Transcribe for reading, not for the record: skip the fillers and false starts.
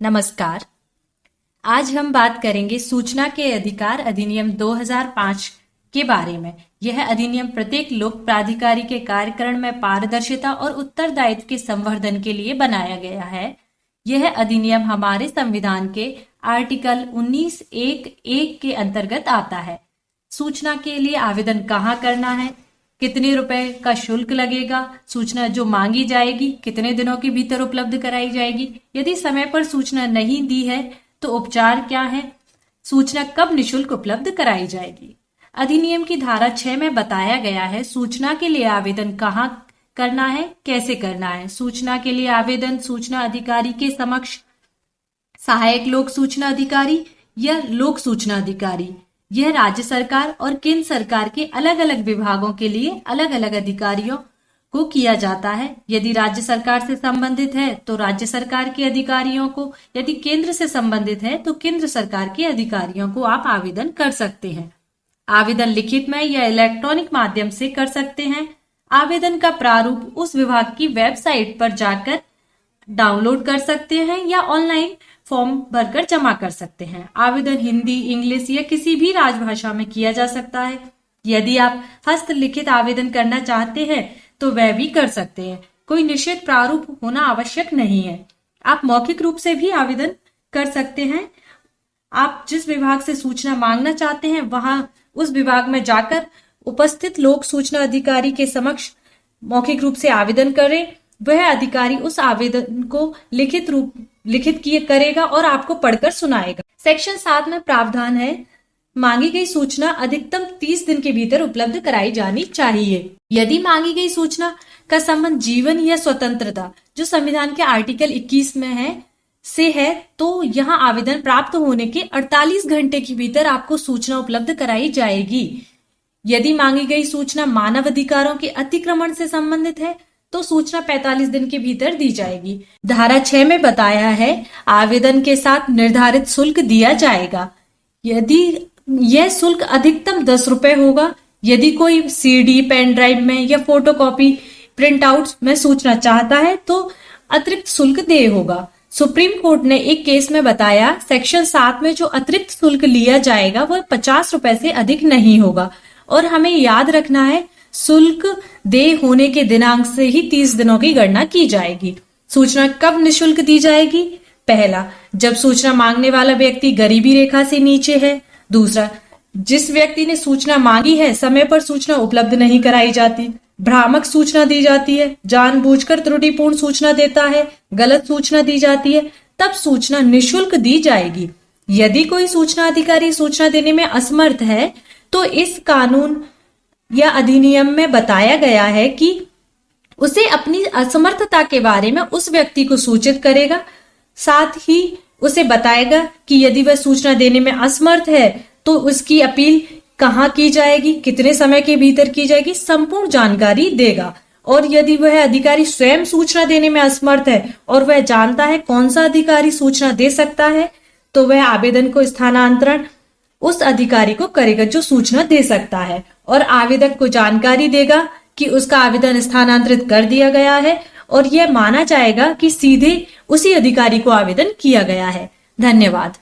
नमस्कार। आज हम बात करेंगे सूचना के अधिकार अधिनियम 2005 के बारे में। यह अधिनियम प्रत्येक लोक प्राधिकारी के कार्यक्रम में पारदर्शिता और उत्तरदायित्व के संवर्धन के लिए बनाया गया है। यह अधिनियम हमारे संविधान के आर्टिकल 19(1)(1) के अंतर्गत आता है। सूचना के लिए आवेदन कहाँ करना है, कितने रुपए का शुल्क लगेगा, सूचना जो मांगी जाएगी कितने दिनों के भीतर उपलब्ध कराई जाएगी, यदि समय पर सूचना नहीं दी है तो उपचार क्या है, सूचना कब निशुल्क उपलब्ध कराई जाएगी। अधिनियम की धारा 6 में बताया गया है सूचना के लिए आवेदन कहाँ करना है, कैसे करना है। सूचना के लिए आवेदन सूचना अधिकारी के समक्ष सहायक लोक सूचना अधिकारी या लोक सूचना अधिकारी, यह राज्य सरकार और केंद्र सरकार के अलग अलग विभागों के लिए अलग अलग अधिकारियों को किया जाता है। यदि राज्य सरकार से संबंधित है तो राज्य सरकार के अधिकारियों को, यदि केंद्र से संबंधित है तो केंद्र सरकार के अधिकारियों को आप आवेदन कर सकते हैं। आवेदन लिखित में या इलेक्ट्रॉनिक माध्यम से कर सकते हैं। आवेदन का प्रारूप उस विभाग की वेबसाइट पर जाकर डाउनलोड कर सकते हैं या ऑनलाइन फॉर्म भरकर जमा कर सकते हैं। आवेदन हिंदी, इंग्लिश या किसी भी राजभाषा में किया जा सकता है। यदि आप हस्तलिखित आवेदन करना चाहते हैं तो वह भी कर सकते हैं। कोई निश्चित प्रारूप होना आवश्यक नहीं है। आप मौखिक रूप से भी आवेदन कर सकते हैं। आप जिस विभाग से सूचना मांगना चाहते हैं वहां उस विभाग में जाकर उपस्थित लोक सूचना अधिकारी के समक्ष मौखिक रूप से आवेदन करें। वह अधिकारी उस आवेदन को लिखित करेगा और आपको पढ़कर सुनाएगा। सेक्शन 7 में प्रावधान है, मांगी गई सूचना अधिकतम 30 दिन के भीतर उपलब्ध कराई जानी चाहिए। यदि मांगी गई सूचना का संबंध जीवन या स्वतंत्रता, जो संविधान के आर्टिकल 21 में है, से है, तो यहाँ आवेदन प्राप्त होने के 48 घंटे के भीतर आपको सूचना उपलब्ध कराई जाएगी। यदि मांगी गई सूचना मानव अधिकारों के अतिक्रमण से संबंधित है तो सूचना 45 दिन के भीतर दी जाएगी। धारा 6 में बताया है आवेदन के साथ निर्धारित शुल्क दिया जाएगा। यदि यह शुल्क अधिकतम 10 रुपए होगा। यदि कोई CD, पेन ड्राइव में या फोटोकॉपी प्रिंट आउट में सूचना चाहता है तो अतिरिक्त शुल्क देय होगा। सुप्रीम कोर्ट ने एक केस में बताया सेक्शन 7 में जो अतिरिक्त शुल्क लिया जाएगा वह 50 रुपए से अधिक नहीं होगा। और हमें याद रखना है शुल्क देय होने के दिनांक से ही 30 दिनों की गणना की जाएगी। सूचना कब निशुल्क दी जाएगी? पहला, जब सूचना मांगने वाला व्यक्ति गरीबी रेखा से नीचे है। दूसरा, जिस व्यक्ति ने सूचना मांगी है समय पर सूचना उपलब्ध नहीं कराई जाती, भ्रामक सूचना दी जाती है, जानबूझकर त्रुटिपूर्ण सूचना देता है, गलत सूचना दी जाती है, तब सूचना निशुल्क दी जाएगी। यदि कोई सूचना अधिकारी सूचना देने में असमर्थ है तो इस कानून या अधिनियम में बताया गया है कि उसे अपनी असमर्थता के बारे में उस व्यक्ति को सूचित करेगा। साथ ही उसे बताएगा कि यदि वह सूचना देने में असमर्थ है तो उसकी अपील कहाँ की जाएगी, कितने समय के भीतर की जाएगी, संपूर्ण जानकारी देगा। और यदि वह अधिकारी स्वयं सूचना देने में असमर्थ है और वह जानता है कौन सा अधिकारी सूचना दे सकता है तो वह आवेदन को स्थानांतरण उस अधिकारी को करेगा जो सूचना दे सकता है और आवेदक को जानकारी देगा कि उसका आवेदन स्थानांतरित कर दिया गया है और यह माना जाएगा कि सीधे उसी अधिकारी को आवेदन किया गया है। धन्यवाद।